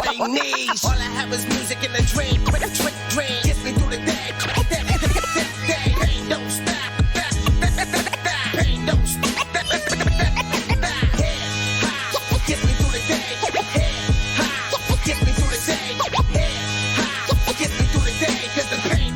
they knees. All I have is music and a dream. Dream gets me through the day. Pain don't stop. Pain don't stop. Head high gets me through the day. Head high gets me through the day. Head high gets me through the day. 'Cause the pain.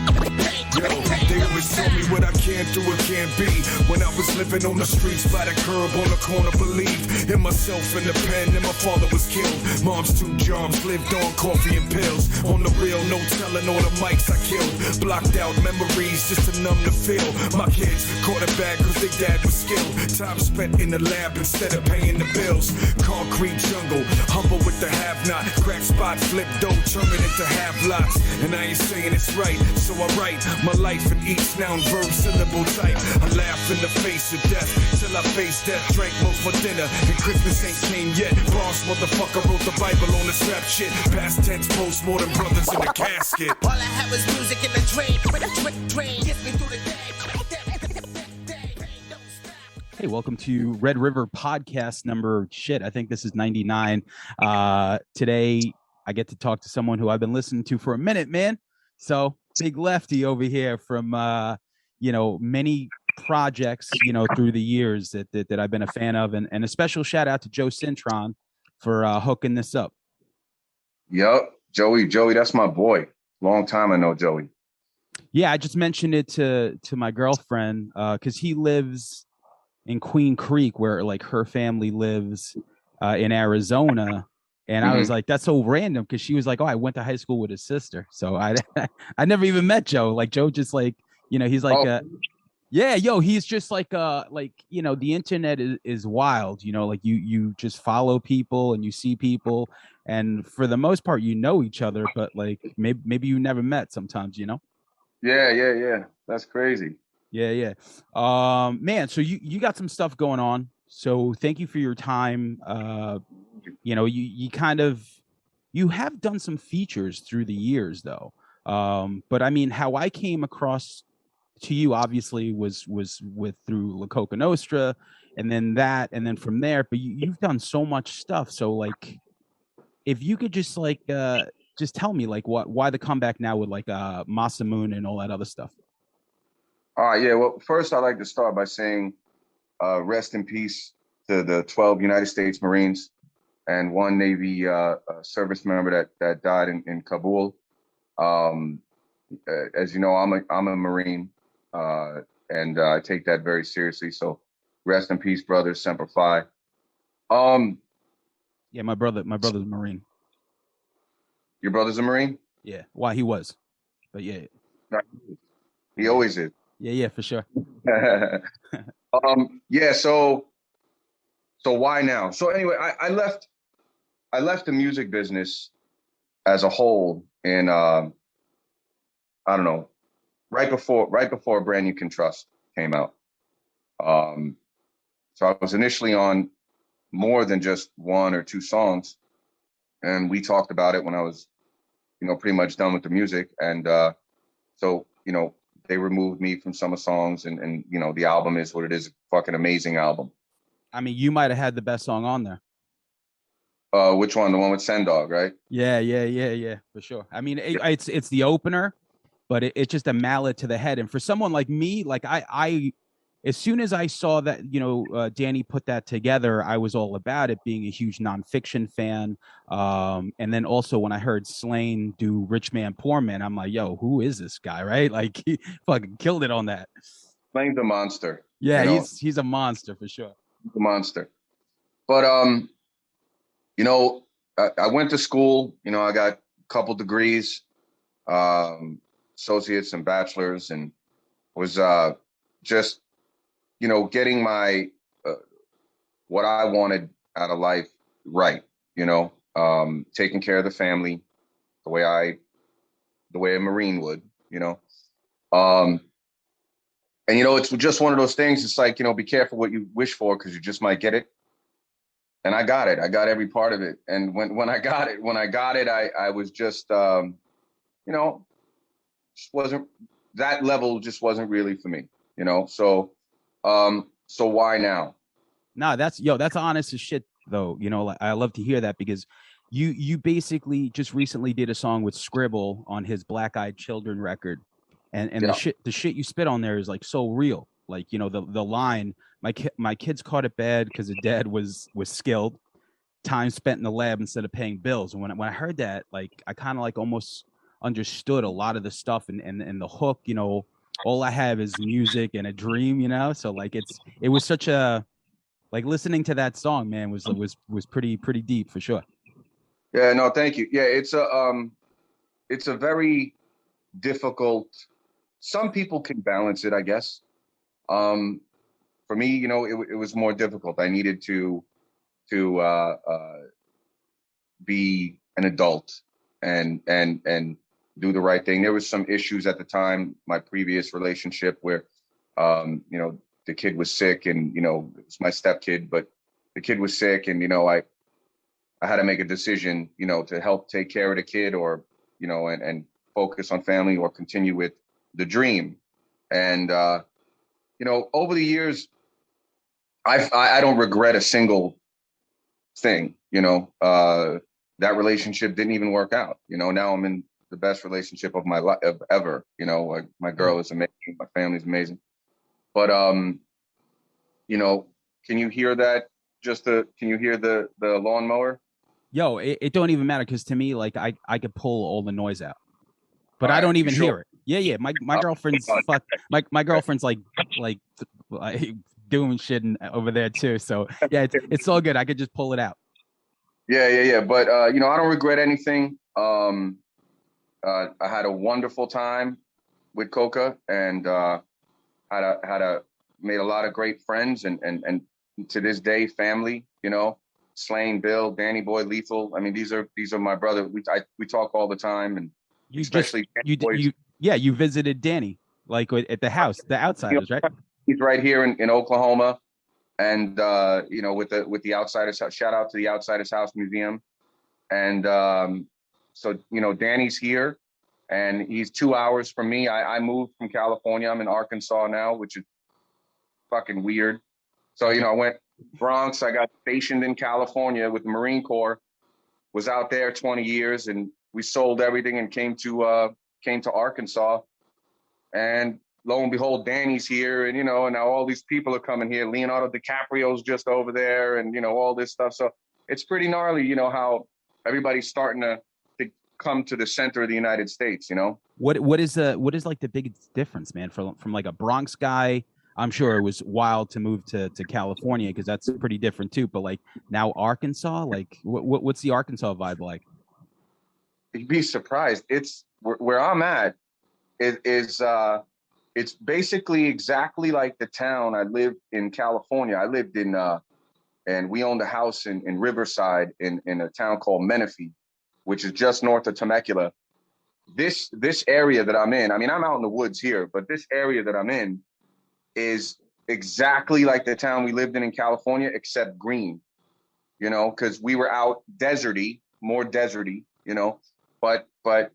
They always tell me what I can't do or can't be. When I was living on the streets by the curb on the corner, believed in myself in the pen, and my father was killed. Mom's two jobs, lived on coffee and pills. On the real, no telling all the mics I killed. Blocked out memories just to numb the feel. My kids caught a bag cause their dad was skilled. Time spent in the lab instead of paying the bills. Concrete jungle, humble with the have-not. Crack spot, flip dough, turn it into half-lots. And I ain't saying it's right, so I write my life in each noun, verb, syllable type. I laugh in the face of death till I face death. Drank most for dinner and Christmas ain't came yet. Boss motherfucker wrote the Bible on this rap shit. Past tense, post-mortem brothers in the casket. All I have is music and a dream. Dream gets me through the day. Hey, welcome to Red River Podcast number, I think this is 99. Today, I get to talk to someone who I've been listening to for a minute, man. So, Big Lefty over here from, many projects, through the years that I've been a fan of. And a special shout out to Joe Cintron for hooking this up. Yup, Joey, that's my boy. Long time I know Joey. Yeah, I just mentioned it to my girlfriend because he lives in Queen Creek, where like her family lives in Arizona. And I was like, that's so random, because she was like, oh, I went to high school with his sister. So I never even met Joe. Like Joe just like, he's like, he's just like, the internet is wild, like you just follow people and you see people. And for the most part, each other, but like maybe you never met sometimes, Yeah. That's crazy. Yeah. Man, so you got some stuff going on. So thank you for your time. You kind of, you have done some features through the years though. But I mean, how I came across to you obviously was through La Coka Nostra, and then from there, but you've done so much stuff. So like, if you could just like, just tell me like why the comeback now with like Masamune and all that other stuff. Yeah. Well, first I'd like to start by saying rest in peace to the 12 United States Marines and one Navy service member that died in Kabul. As you know, I'm a Marine, and I take that very seriously. So rest in peace, brothers. Semper Fi. Yeah, my brother's a Marine. Your brother's a Marine? Yeah. Why he was, but yeah. He always is. Yeah, for sure. Yeah. So why now? So anyway, I left the music business as a whole in I don't know, right before Brand You Can Trust came out. So I was initially on more than just one or two songs, and we talked about it when I was, pretty much done with the music, and so they removed me from some of the songs, and the album is what it is, a fucking amazing album. I mean, you might have had the best song on there. Which one? The one with Sendog, right? Yeah, for sure. I mean, it's the opener, but it's just a mallet to the head. And for someone like me, like I as soon as I saw that, Danny put that together, I was all about it, being a huge nonfiction fan. And then also when I heard Slain do Rich Man, Poor Man, I'm like, yo, who is this guy, right? Like, he fucking killed it on that. Slain's a monster. Yeah, he's a monster for sure. He's a monster. But, I went to school, I got a couple degrees, associates and bachelors, and was just, getting my, what I wanted out of life right, taking care of the family the way a Marine would, and, it's just one of those things. It's like, be careful what you wish for, because you just might get it. And I got it. I got every part of it. And when I got it, I was just, just wasn't, that level just wasn't really for me, So why now? Nah, that's honest as shit though. Like, I love to hear that, because you basically just recently did a song with Scribble on his Black Eyed Children record, and Yeah. the shit you spit on there is like so real. Like, you know, the line, my kids caught it bad because the dad was skilled, time spent in the lab instead of paying bills. And when I heard that, like, I kind of like almost understood a lot of the stuff, and the hook, you know, all I have is music and a dream, you know. So like it was such a, like, listening to that song, man, was pretty deep for sure. Yeah, no, thank you. Yeah, it's a very difficult. Some people can balance it, I guess. For me, you know, it was more difficult. I needed to be an adult and do the right thing. There was some issues at the time, my previous relationship, where you know, the kid was sick, and you know, it was my stepkid, but the kid was sick, and you know, I had to make a decision, you know, to help take care of the kid, or you know, and focus on family, or continue with the dream. And you know, over the years, I don't regret a single thing. You know, that relationship didn't even work out. You know, now I'm in the best relationship of my life ever. You know, like, my girl is amazing, my family's amazing. But you know, can you hear that? Can you hear the lawnmower? Yo, it don't even matter, because to me, like, I could pull all the noise out, but All I right, don't you even sure? hear it. Yeah, yeah. My girlfriend's my girlfriend's like doing shit over there too. So yeah, it's all good. I could just pull it out. Yeah. But you know, I don't regret anything. I had a wonderful time with Coca, and had a made a lot of great friends, and to this day, family. You know, Slane, Bill, Danny Boy, Lethal. I mean, these are my brother. We talk all the time, and You especially you visited Danny, like, at the house, the Outsiders, right? he's right here in Oklahoma, and you know, with the Outsiders. Shout out to the Outsiders House Museum, and so you know, Danny's here, and he's 2 hours from me. I moved from California. I'm in Arkansas now, which is fucking weird. So you know, I went Bronx. I got stationed in California with the Marine Corps. Was out there 20 years, and we sold everything and came to Arkansas. And lo and behold, Danny's here, and you know, and now all these people are coming here. Leonardo DiCaprio's just over there, and you know, all this stuff. So it's pretty gnarly, you know, how everybody's starting to come to the center of the United States. You know, What is like the biggest difference, man, from like a Bronx guy? I'm sure it was wild to move to California, because that's pretty different too. But like, now Arkansas, like, what's the Arkansas vibe like? you'd be surprised. It's where I'm at is it's basically exactly like the town I lived in California. I lived in and we owned a house in Riverside, in a town called Menifee, which is just north of Temecula. This area that I'm in, I mean, I'm out in the woods here, but this area that I'm in is exactly like the town we lived in California, except green, you know, because we were out more deserty, you know. But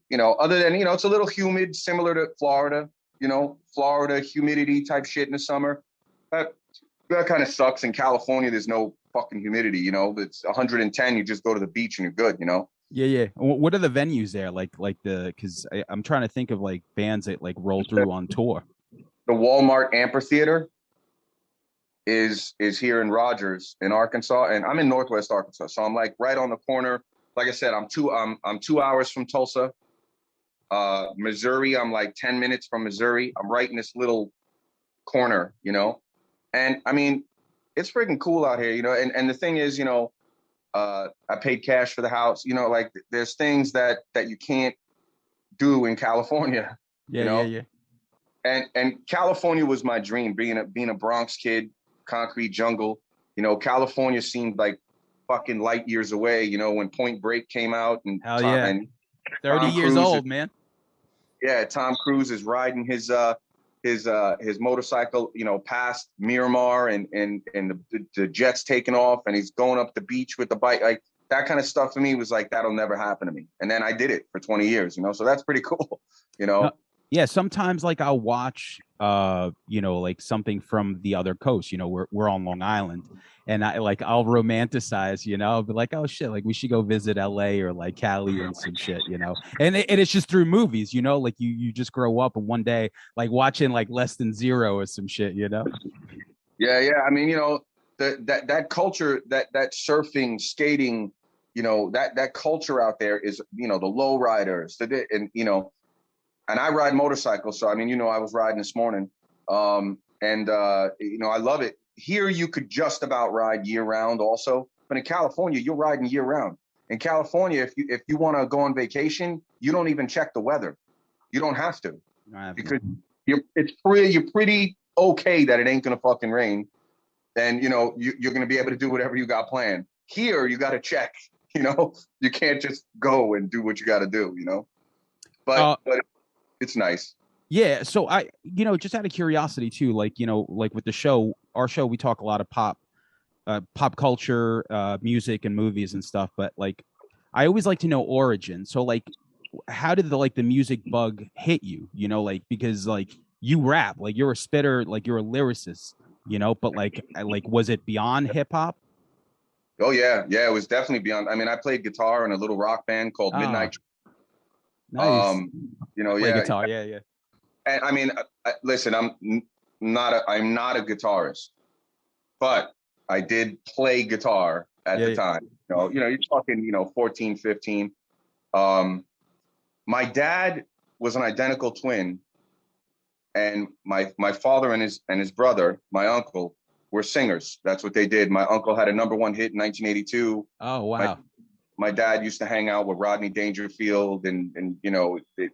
you know, other than, you know, it's a little humid, similar to Florida, you know, Florida humidity type shit in the summer. That kind of sucks. In California, there's no fucking humidity, you know. It's 110. You just go to the beach and you're good, you know. Yeah. What are the venues there like because I'm trying to think of like bands that like roll through on tour. The Walmart Amphitheater is here in Rogers, in Arkansas, and I'm in Northwest Arkansas, so I'm like right on the corner. Like I said, I'm 2 hours from Tulsa. Missouri, I'm like 10 minutes from Missouri. I'm right in this little corner, you know. And I mean, it's freaking cool out here, you know. And the thing is, you know, I paid cash for the house, you know. Like, there's things that you can't do in California. Yeah, you know? yeah. And California was my dream, being a Bronx kid, concrete jungle. You know, California seemed like fucking light years away, you know, when Point Break came out, and Hell yeah. and 30 Tom years Cruise old, man. Yeah, Tom Cruise is riding his motorcycle, you know, past Miramar, and the jet's taking off, and he's going up the beach with the bike. Like, that kind of stuff for me was like, that'll never happen to me. And then I did it for 20 years, you know, so that's pretty cool, you know. Yeah, sometimes like I'll watch like something from the other coast. We're on Long Island, and I'll romanticize, I'll be like, oh shit, like we should go visit LA or like Cali and some shit. And it's just through movies, like you just grow up and one day like watching like Less Than Zero or some shit. Yeah, yeah. I mean, that culture, that surfing, skating, that culture out there is, the low riders, and I ride motorcycles. So, I mean, I was riding this morning. I love it. Here, you could just about ride year round also. But in California, you're riding year round. In California, if you want to go on vacation, you don't even check the weather. You don't have to, because you're pretty okay that it ain't gonna fucking rain, and you're gonna be able to do whatever you got planned. Here, you got to check. You can't just go and do what you got to do. But it's nice. Yeah, so just out of curiosity too, like like with the show, our show, we talk a lot of pop culture, music and movies and stuff, but like I always like to know origin. So like how did the music bug hit you? Like because like you rap, like you're a spitter, like you're a lyricist, but like was it beyond hip hop? Oh yeah, yeah, it was definitely beyond. I mean, I played guitar in a little rock band called Midnight. Nice. Play Yeah. guitar, yeah. And I mean, listen, I'm not a guitarist, but I did play guitar at the time. You're talking, 14, 15. My dad was an identical twin, and my father and his brother, my uncle, were singers. That's what they did. My uncle had a #1 hit in 1982. Oh wow. My dad used to hang out with Rodney Dangerfield, and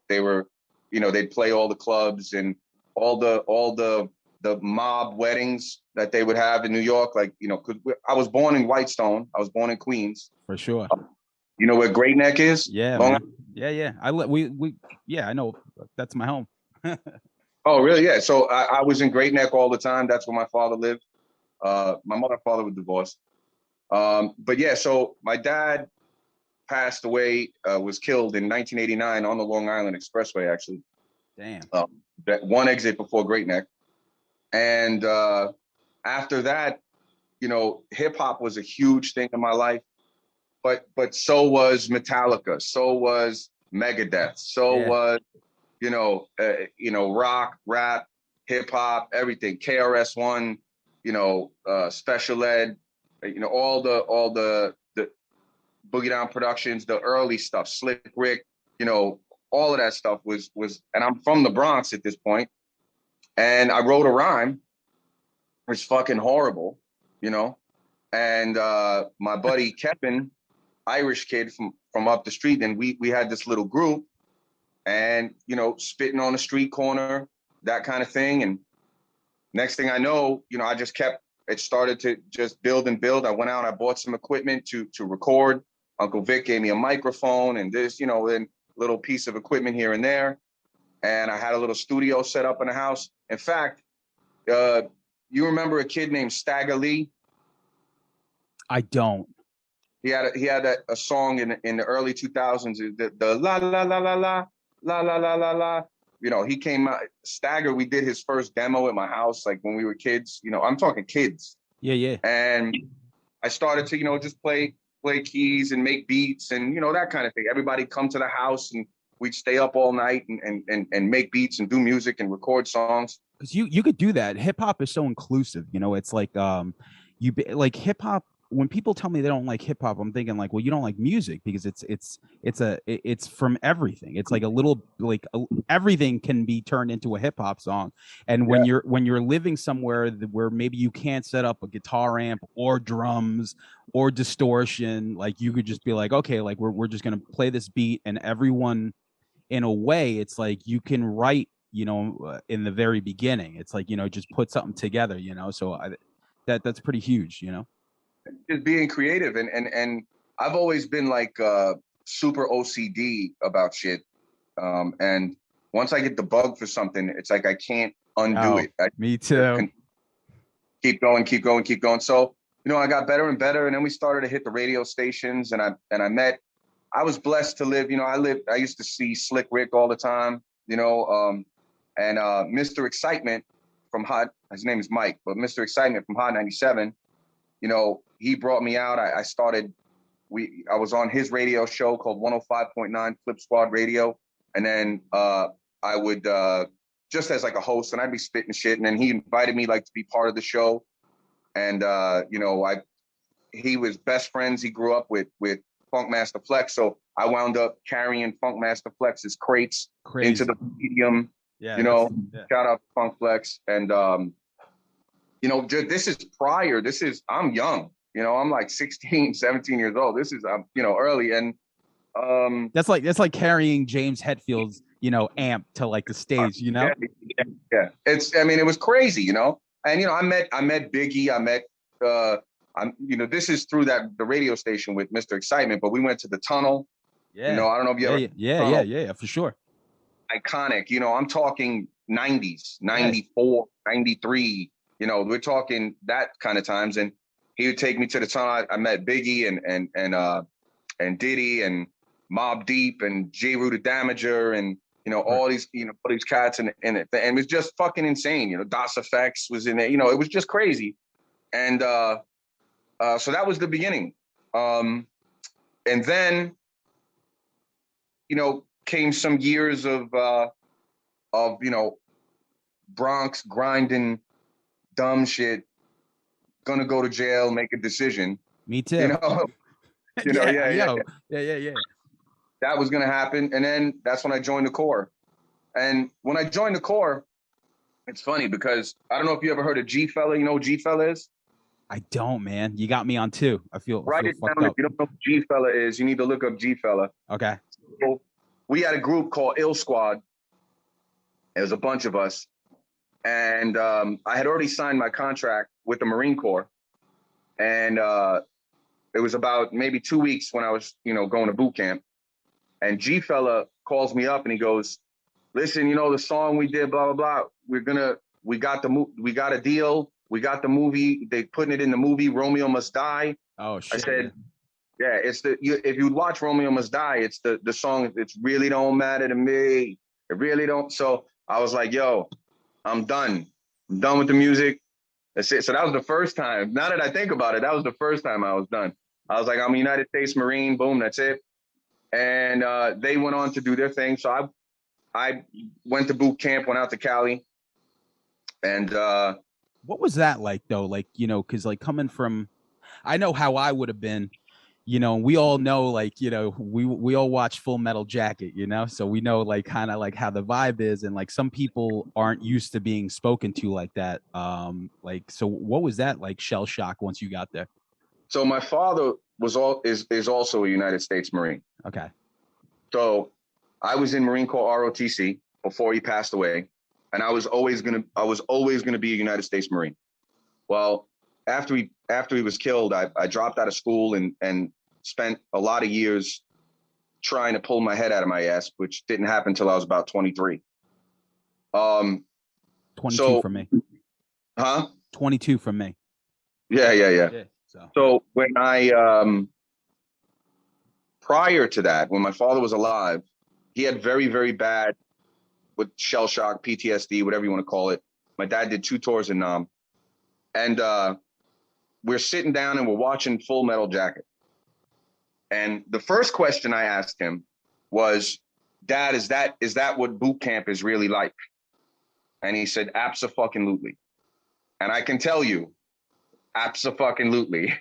they were, they'd play all the clubs and all the mob weddings that they would have in New York. Like, because I was born in Whitestone. I was born in Queens. For sure. You know where Great Neck is? Yeah, yeah. I know. That's my home. Oh, really? Yeah. So I was in Great Neck all the time. That's where my father lived. My mother and father were divorced. But yeah, so my dad passed away, was killed in 1989 on the Long Island Expressway, actually. Damn. That one exit before Great Neck. And after that, hip hop was a huge thing in my life. But so was Metallica, so was Megadeth, so was rock, rap, hip hop, everything. KRS-One, Special Ed, all the Boogie Down Productions, the early stuff, Slick Rick, all of that stuff was, and I'm from the Bronx at this point, and I wrote a rhyme. It's fucking horrible, and my buddy Kevin, Irish kid from up the street, and we had this little group, and spitting on the street corner, that kind of thing. And next thing I know, I just it started to just build and build. I went out, I bought some equipment to record. Uncle Vic gave me a microphone and this, and little piece of equipment here and there. And I had a little studio set up in the house. In fact, you remember a kid named Stagger Lee? I don't. He had a song in the early 2000s, the la la la la la la la la la la. He came out. Stagger, we did his first demo at my house, like when we were kids. I'm talking kids. Yeah. And I started to, just play keys and make beats and that kind of thing. Everybody come to the house and we'd stay up all night and make beats and do music and record songs. Because you could do that. Hip hop is so inclusive. It's like like hip hop. When people tell me they don't like hip hop, I'm thinking like, well, you don't like music because it's from everything. It's like everything can be turned into a hip hop song. And when you're living somewhere where maybe you can't set up a guitar amp or drums or distortion, like you could just be like, okay, like we're just gonna play this beat, and everyone, in a way, it's like you can write, in the very beginning. It's like just put something together, So that's pretty huge, Just being creative, and I've always been like super OCD about shit, and once I get the bug for something, it's like I can't undo it. Me too. Keep going. So I got better and better, and then we started to hit the radio stations, and I was blessed to live. I used to see Slick Rick all the time. you know, and Mr. Excitement from Hot, his name is Mike, but Mr. Excitement from Hot 97, you know, he brought me out. I was on his radio show called 105.9 Flip Squad Radio. And then I would, just as like a host, and I'd be spitting shit. And then he invited me like to be part of the show. And, you know, he was best friends. He grew up with Funkmaster Flex. So I wound up carrying Funkmaster Flex's crates into the medium, yeah, you know, yeah. shout out to Funk Flex. And, you know, this is prior. I'm young, you know, I'm like 16, 17 years old. This is, you know, early. And that's like carrying James Hetfield's, you know, amp to like the stage, you know? Yeah. It was crazy, you know? And, you know, I met Biggie. You know, this is through the radio station with Mr. Excitement, but we went to the Tunnel. Yeah. You know, I don't know if you ever. Yeah, for sure. Iconic. You know, I'm talking 90s, 94, 93. You know, we're talking that kind of times. And he would take me to the Tunnel. I met Biggie and Diddy and Mobb Deep and J. Rue the Damager and, you know, all these cats in it. And it was just fucking insane. You know, Das Effects was in it. You know, it was just crazy. And so that was the beginning. And then, you know, came some years of you know, Bronx grinding, dumb shit, gonna go to jail, make a decision. Me too. You know, yeah. That was gonna happen, and then that's when I joined the Corps. And when I joined the Corps, it's funny because I don't know if you ever heard of G Fella. You know who G Fella is? I don't, man. You got me on two. I feel Write it fucked down. up. If you don't know who G Fella is, you need to look up G Fella. Okay. So we had a group called Ill Squad. It was a bunch of us. And I had already signed my contract with the Marine Corps. And it was about maybe 2 weeks when I was, you know, going to boot camp. And G Fella calls me up and he goes, listen, you know, the song we did, blah, blah, blah. We got a deal. We got the movie. They putting it in the movie, Romeo Must Die. Oh, shit. I said, yeah, it's if you'd watch Romeo Must Die, it's the song, it's really don't matter to me. It really don't. So I was like, yo, I'm done. I'm done with the music. That's it. So that was the first time. Now that I think about it, that was the first time I was done. I was like, I'm a United States Marine. Boom, that's it. And they went on to do their thing. So I went to boot camp, went out to Cali. And what was that like, though? Like, you know, because like coming from, I know how I would have been, you know, we all know, like, you know, we all watch Full Metal Jacket, you know, so we know like kind of like how the vibe is. And like some people aren't used to being spoken to like that. Like, so what was that like, shell shock once you got there? So my father is also a United States Marine. Okay. So I was in Marine Corps ROTC before he passed away, and I was always gonna be a United States Marine. Well, after he was killed, I dropped out of school and spent a lot of years trying to pull my head out of my ass, which didn't happen until I was about 23. 22 for me. Huh? 22 from me. Yeah. So when prior to that, when my father was alive, he had very, very bad with shell shock, PTSD, whatever you want to call it. My dad did 2 tours in Nam. And we're sitting down and we're watching Full Metal Jacket. And the first question I asked him was, Dad, is that what boot camp is really like? And he said, abso-fucking-lutely. And I can tell you, abso-fucking-lutely,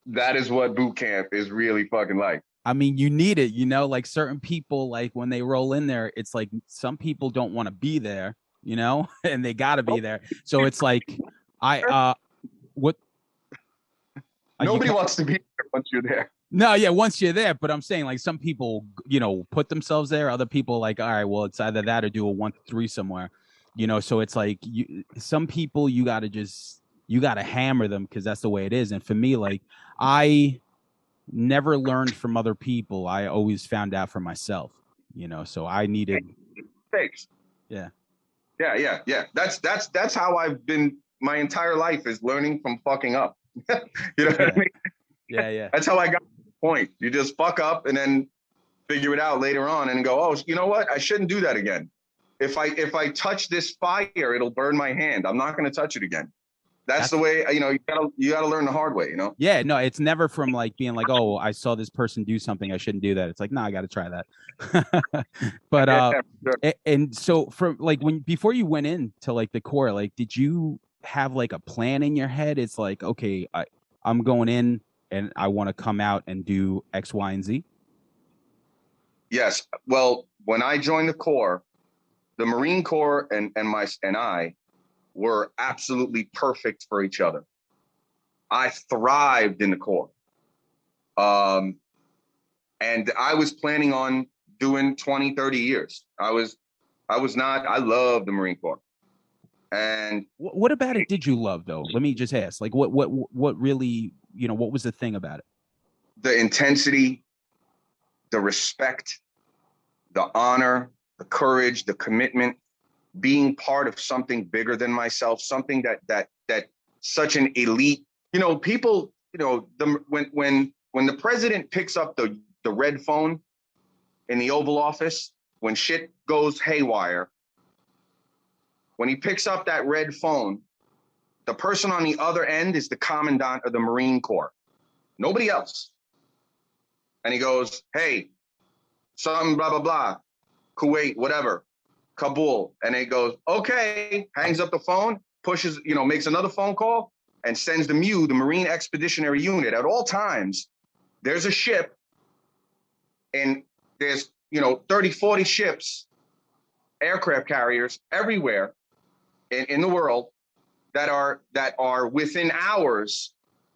that is what boot camp is really fucking like. I mean, you need it, you know, like certain people, like when they roll in there, it's like some people don't want to be there, you know, and they got to be there. So it's like, Nobody wants to be there once you're there. No, yeah, once you're there, but I'm saying like some people, you know, put themselves there. Other people like, all right, well, it's either that or do a 1 to 3 somewhere, you know. So it's like some people you got to hammer them because that's the way it is. And for me, like I never learned from other people. I always found out for myself, you know. So I needed mistakes. Yeah. That's how I've been my entire life, is learning from fucking up. You know what I mean? Yeah. That's how I got to the point. You just fuck up and then figure it out later on and go, oh, you know what? I shouldn't do that again. If I touch this fire, it'll burn my hand. I'm not going to touch it again. That's the way, you know, you gotta learn the hard way, you know? Yeah, no, it's never from like being like, oh, I saw this person do something, I shouldn't do that. It's like, no, I got to try that. But Sure. and so from like before you went into like the core, like, did you have like a plan in your head? It's like, okay, I'm going in and I want to come out and do X, Y, and Z. Yes. Well, when I joined the Corps, the Marine Corps and I were absolutely perfect for each other. I thrived in the Corps. And I was planning on doing 20, 30 years. I love the Marine Corps. And What about it did you love though? Let me just ask, like what really, you know, what was the thing about it? the intensity, the respect, the honor, the courage, the commitment, being part of something bigger than myself, something that such an elite, you know, people, you know, when the president picks up the red phone in the Oval Office, when shit goes haywire, when he picks up that red phone, the person on the other end is the commandant of the Marine Corps, nobody else. And he goes, hey, something, blah, blah, blah, Kuwait, whatever, Kabul. And he goes, okay, hangs up the phone, pushes, you know, makes another phone call and sends the MEU, the Marine Expeditionary Unit. At all times, there's a ship and there's, you know, 30, 40 ships, aircraft carriers everywhere in the world that are within hours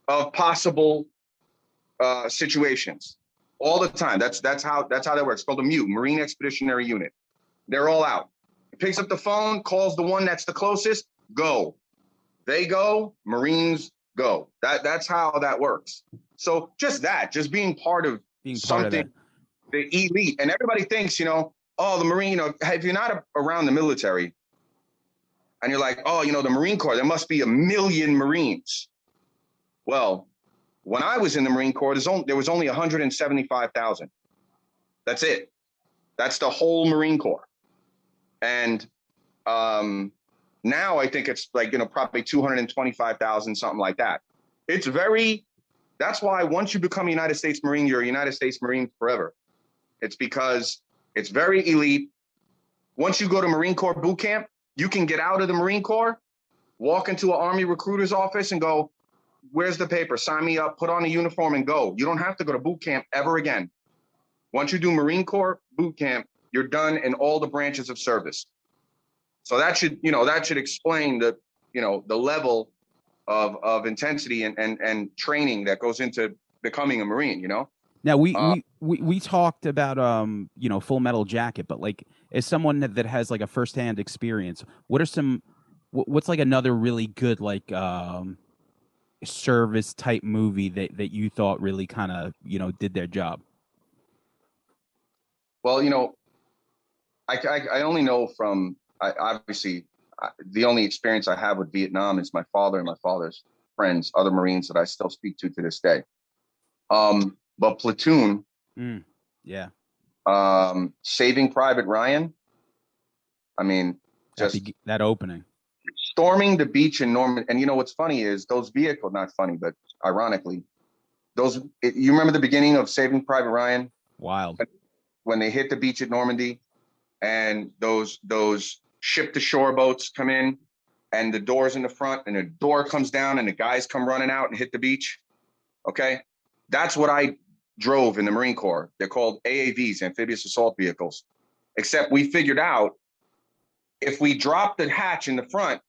of possible situations all the time. That's how that works. It's called the MEU, Marine Expeditionary Unit. They're all out. He picks up the phone, calls the one that's the closest, go. They go, Marines go. That's how that works. So just being part of something, the elite. And everybody thinks, you know, oh, the Marine, if you're not around the military and you're like, oh, you know, the Marine Corps, there must be 1 million Marines. Well, when I was in the Marine Corps, there was only 175,000. That's it. That's the whole Marine Corps. And now I think it's like, you know, probably 225,000, something like that. That's why once you become a United States Marine, you're a United States Marine forever. It's because it's very elite. Once you go to Marine Corps boot camp, you can get out of the Marine Corps, walk into an Army recruiter's office and go, where's the paper? Sign me up, put on a uniform and go. You don't have to go to boot camp ever again. Once you do Marine Corps boot camp, you're done in all the branches of service. So that should explain the level of intensity and training that goes into becoming a Marine, you know? Now we talked about you know, Full Metal Jacket, but like as someone that has like a firsthand experience, what's like another really good like service type movie that you thought really kind of, you know, did their job? Well, you know, I only know from the only experience I have with Vietnam is my father and my father's friends, other Marines that I still speak to this day. But Platoon, yeah, Saving Private Ryan. I mean, just that opening, storming the beach in Normandy. And you know what's funny is those vehicles, not funny, but ironically, you remember the beginning of Saving Private Ryan? Wild. When they hit the beach at Normandy and those ship to shore boats come in and the doors in the front and the door comes down and the guys come running out and hit the beach. Okay. That's what I drove in the Marine Corps. They're called AAVs, amphibious assault vehicles, except we figured out if we drop the hatch in the front,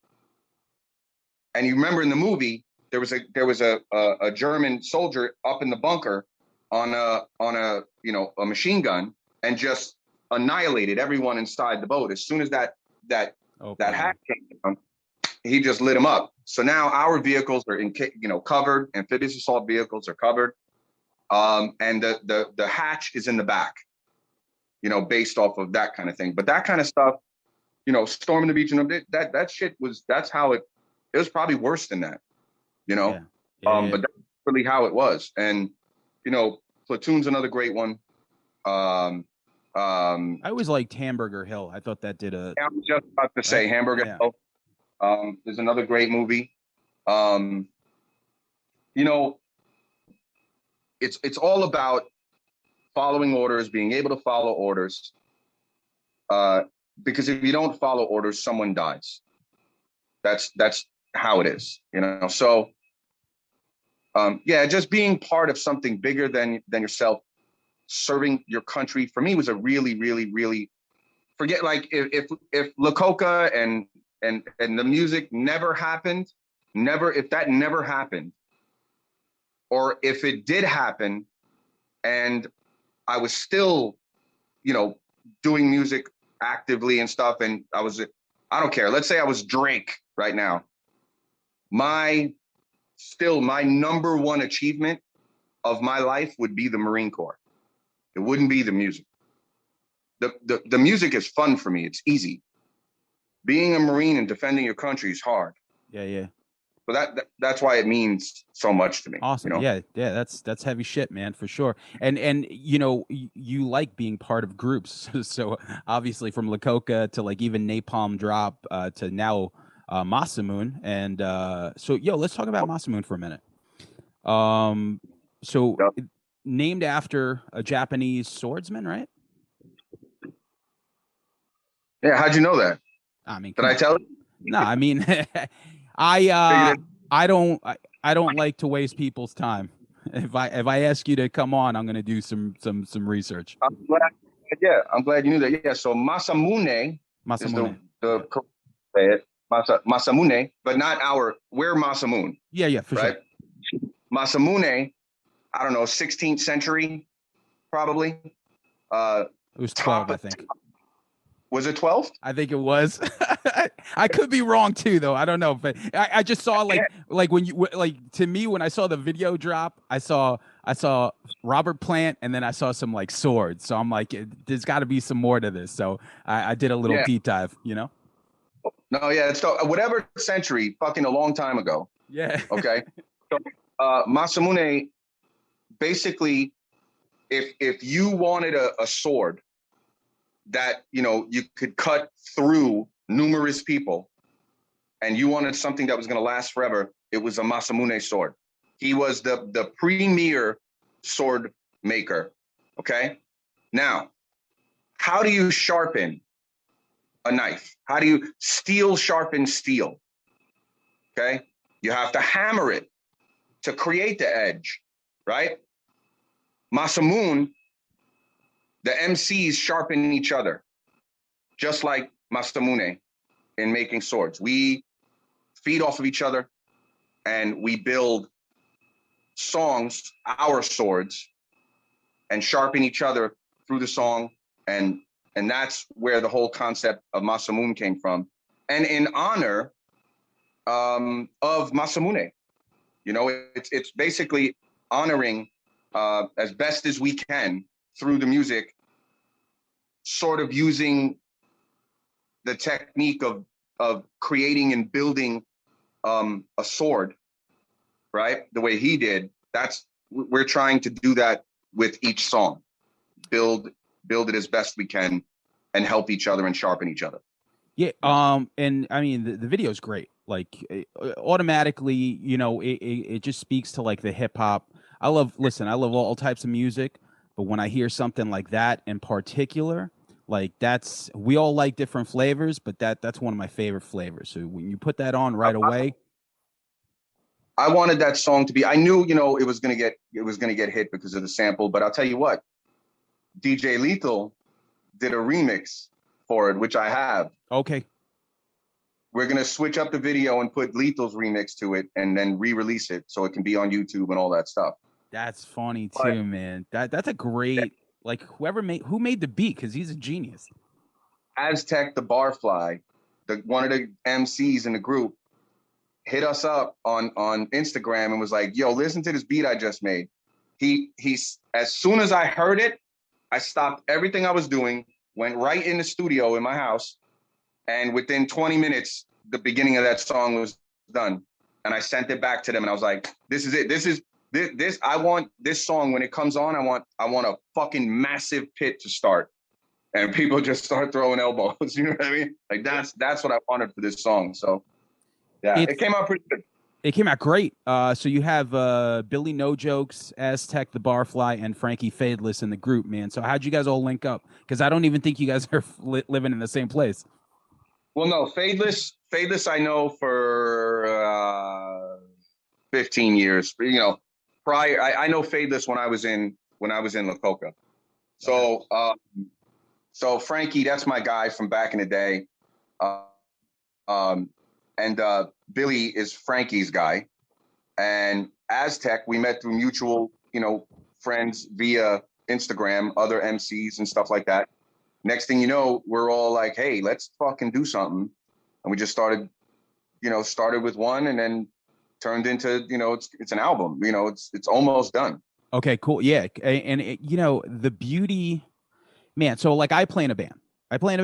and you remember in the movie, there was a German soldier up in the bunker on a machine gun and just annihilated everyone inside the boat. As soon as that hatch came down, he just lit them up. So now our vehicles are covered. Amphibious assault vehicles are covered, and the hatch is in the back. You know, based off of that kind of thing. But that kind of stuff, you know, storming the beach and that shit that's how it was probably worse than that. You know, yeah. But that's really how it was. And you know, Platoon's another great one. I always liked Hamburger Hill. I thought that did a. I was just about to say Hamburger Yeah. Hill. There's another great movie. You know, it's all about following orders, being able to follow orders. Because if you don't follow orders, someone dies. That's how it is, you know. So, yeah, just being part of something bigger than yourself, serving your country for me was a really, really, really forget. Like if La Coca and the music never happened, if that never happened, or if it did happen, and I was still, you know, doing music actively and stuff, and I don't care. Let's say I was Drake right now. My number one achievement of my life would be the Marine Corps. It wouldn't be the music. The music is fun for me. It's easy. Being a Marine and defending your country is hard. Yeah. So that's why it means so much to me. Awesome. You know? Yeah. That's heavy shit, man, for sure. And you know, you like being part of groups. So obviously from La Coca to like even Napalm Drop to now Masamune. And so let's talk about Masamune for a minute. So Yep. named after a Japanese swordsman, right? Yeah. How'd you know that? I mean, Did I tell you? No, I mean, I don't like to waste people's time. If I ask you to come on, I'm going to do some research. I'm glad you knew that. Yeah. So Masamune is the say it. Masamune, but not we're Masamune. Yeah, for right? sure. Masamune, I don't know, 16th century, probably. It was 12, I think. Was it 12? I think it was. I could be wrong too, though. I don't know, but I just saw like when you to me when I saw the video drop, I saw Robert Plant, and then I saw some like swords. So I'm like, there's got to be some more to this. So I did a little deep dive, you know. No, yeah, it's whatever century, fucking a long time ago. Yeah. Okay. So Masamune, basically, if you wanted a sword that, you know, you could cut through numerous people, and you wanted something that was going to last forever, it was a Masamune sword. He was the premier sword maker. Okay. Now, how do you sharpen a knife? How do you sharpen steel? Okay. You have to hammer it to create the edge, right? Masamune, the MCs sharpen each other, just like Masamune in making swords. We feed off of each other, and we build songs, our swords, and sharpen each other through the song. And that's where the whole concept of Masamune came from. And in honor of Masamune, you know, it's basically honoring as best as we can through the music, sort of using the technique of creating and building a sword, right? The way he did. We're trying to do that with each song, build it as best we can, and help each other and sharpen each other. Yeah. And I mean, the video is great. Like automatically, you know, it just speaks to like the hip hop. I love all types of music, but when I hear something like that in particular, like we all like different flavors, but that's one of my favorite flavors. So when you put that on right away, I wanted that song to be, I knew, you know, it was going to get hit because of the sample, but I'll tell you what, DJ Lethal did a remix for it, which I have. Okay. We're going to switch up the video and put Lethal's remix to it and then re-release it so it can be on YouTube and all that stuff. That's funny too, man. That's a great, like who made the beat, because he's a genius. Aztec the Barfly, one of the MCs in the group, hit us up on Instagram and was like, yo, listen to this beat I just made. He's as soon as I heard it, I stopped everything I was doing, went right in the studio in my house, and within 20 minutes, the beginning of that song was done. And I sent it back to them and I was like, this is it. This This I want this song when it comes on. I want a fucking massive pit to start, and people just start throwing elbows. You know what I mean? Like that's what I wanted for this song. So yeah, it came out pretty good. It came out great. So you have Billy No Jokes, Aztec, the Barfly, and Frankie Fadeless in the group, man. So how'd you guys all link up? Because I don't even think you guys are living in the same place. Well, no, Fadeless I know for 15 years. You know, prior I know Fadeless when I was in La Coca. So so Frankie, that's my guy from back in the day. And Billy is Frankie's guy. And Aztec, we met through mutual, you know, friends via Instagram, other MCs and stuff like that. Next thing you know, we're all like, hey, let's fucking do something. And we just started with one and then turned into, you know, it's an album, you know, it's almost done. Okay, cool. Yeah. And you know, the beauty, man. So like I play in a band. I play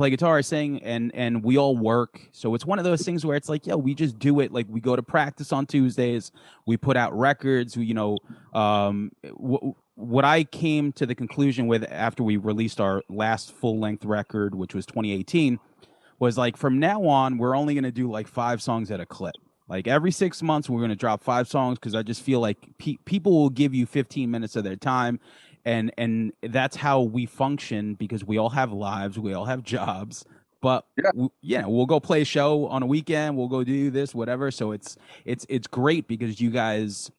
guitar, I sing, and we all work. So it's one of those things where it's like, yo, we just do it. Like we go to practice on Tuesdays. We put out records. You know, what I came to the conclusion with after we released our last full length record, which was 2018, was like from now on, we're only going to do like 5 songs at a clip. Like every 6 months, we're going to drop 5 songs because I just feel like people will give you 15 minutes of their time. And that's how we function because we all have lives, we all have jobs, but we'll go play a show on a weekend. We'll go do this, whatever. So it's great because you guys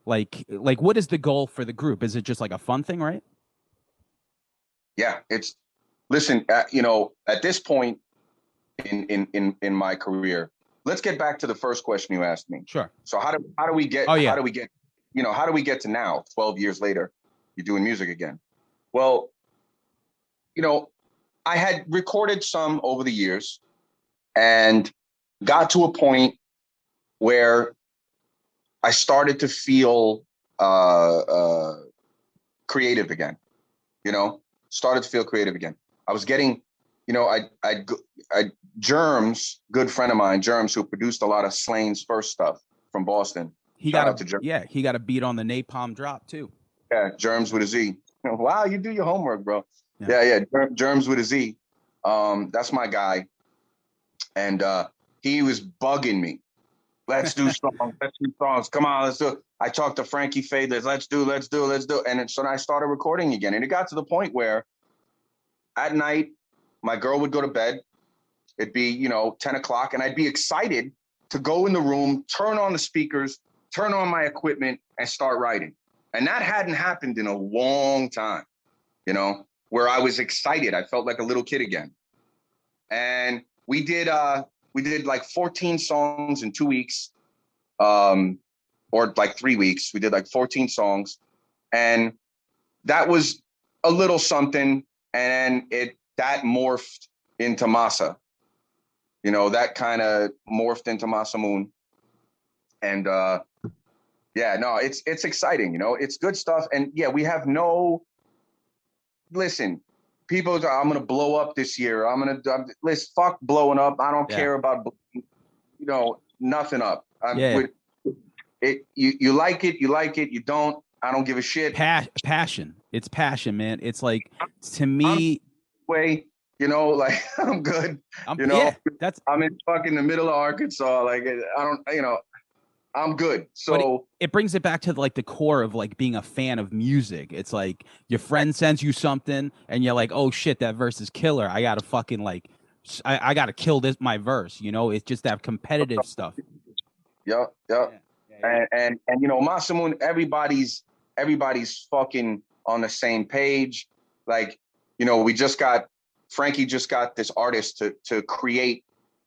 like what is the goal for the group? Is it just like a fun thing, right? Yeah, listen, you know, at this point in my career, let's get back to the first question you asked me. Sure. So how do we get, how do we get to now, 12 years later? You're doing music again. Well, you know, I had recorded some over the years and got to a point where I started to feel creative again, you know, I was getting, you know, I Germs, good friend of mine, Germs, who produced a lot of Slane's first stuff from Boston. He got a beat on the Napalm Drop too. Yeah, Germs with a Z. Wow, you do your homework, bro. Yeah. Germs with a Z. That's my guy. And he was bugging me. Let's do songs. Come on, let's do it. I talked to Frankie Fadeless. Let's do. And so I started recording again. And it got to the point where at night, my girl would go to bed. It'd be, you know, 10 o'clock. And I'd be excited to go in the room, turn on the speakers, turn on my equipment, and start writing. And that hadn't happened in a long time, you know, where I was excited. I felt like a little kid again. And we did like 14 songs in 2 weeks, or like 3 weeks. We did like 14 songs. And that was a little something. And that morphed into Masa. You know, that kind of morphed into Masa Moon. And yeah, no, it's exciting, you know, it's good stuff. And yeah, we have listen, people are, I'm going to blow up this year. Let's fuck blowing up. I don't care about, you know, nothing up. You like it. You don't, I don't give a shit. Passion. It's passion, man. It's like, to me, you know, like I'm good. You know, I'm in fucking the middle of Arkansas. Like I don't, you know, I'm good. So it brings it back to like the core of like being a fan of music. It's like your friend sends you something and you're like, oh shit, that verse is killer. I gotta fucking like, I gotta kill my verse. You know, it's just that competitive stuff. Yeah. And you know, Masa Moon, everybody's fucking on the same page. Like, you know, Frankie just got this artist to create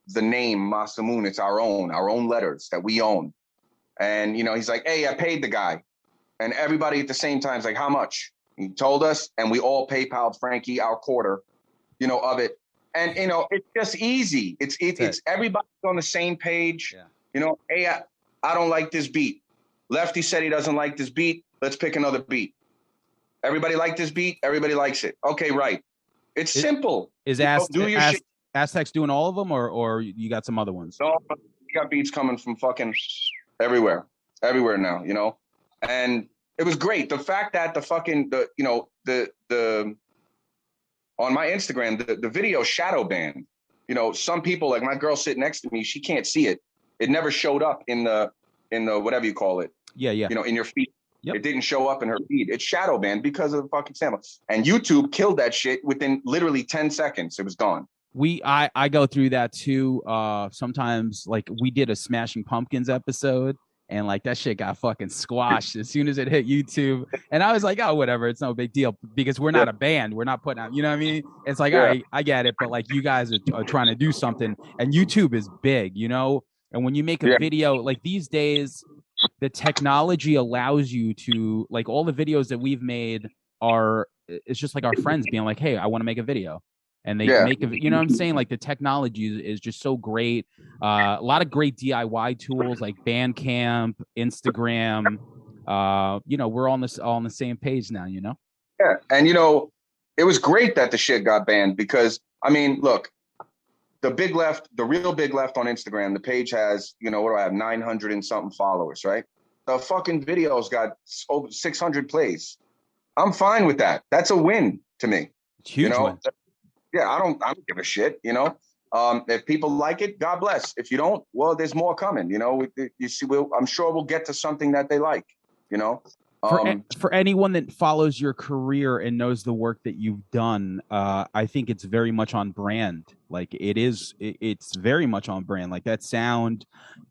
the name Masa Moon. It's our own letters that we own. And, you know, he's like, hey, I paid the guy. And everybody at the same time is like, how much? He told us, and we all PayPal'd Frankie our quarter, you know, of it. And, you know, it's just easy. It's everybody's on the same page. Yeah. You know, hey, I don't like this beat. Lefty said he doesn't like this beat. Let's pick another beat. Everybody like this beat? Everybody likes it. Okay, right. It's simple. Is Aztec's doing all of them, or you got some other ones? No, you got beats coming from fucking everywhere now, you know. And it was great. The fact that the on my Instagram, the video shadow banned. You know, some people, like my girl sitting next to me, she can't see it. It never showed up in the whatever you call it. Yeah. You know, in your feed. Yep. It didn't show up in her feed. It's shadow banned because of the fucking sample. And YouTube killed that shit within literally 10 seconds. It was gone. I go through that too. Sometimes, like, we did a Smashing Pumpkins episode, and like that shit got fucking squashed as soon as it hit YouTube. And I was like, oh, whatever, it's no big deal, because we're not a band. We're not putting out, you know what I mean? It's like, all right, I get it, but like, you guys are trying to do something, and YouTube is big, you know? And when you make a video, like these days, the technology allows you to, like, all the videos that we've made it's just like our friends being like, hey, I want to make a video. And they make a, you know what I'm saying? Like, the technology is just so great. A lot of great DIY tools like Bandcamp, Instagram. You know, we're all on the same page now, you know? Yeah. And, you know, it was great that the shit got banned because, I mean, look, the real Big Left on Instagram, the page has, you know, what do I have, 900 and something followers, right? The fucking videos got over 600 plays. I'm fine with that. That's a win to me. It's huge, you know? win. Yeah, I don't give a shit, you know. If people like it, God bless. If you don't, well, there's more coming, you know. You see, I'm sure we'll get to something that they like, you know. For anyone that follows your career and knows the work that you've done, I think it's very much on brand. Like, it's very much on brand. Like, that sound,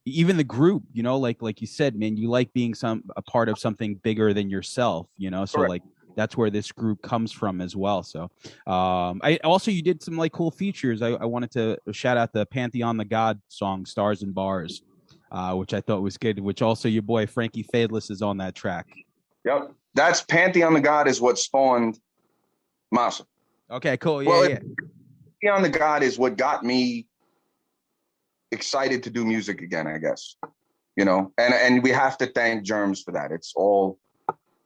even the group, you know, like you said, man, you like being a part of something bigger than yourself, you know. So, correct. Like, that's where this group comes from as well. So I also, you did some like cool features. I wanted to shout out the Pantheon the God song, Stars and Bars, which I thought was good, which also your boy Frankie Fadeless is on that track. Yep. That's Pantheon the God is what spawned Masa. Okay, cool. Yeah, well, Pantheon the God is what got me excited to do music again, I guess. You know, and we have to thank Germs for that. It's all,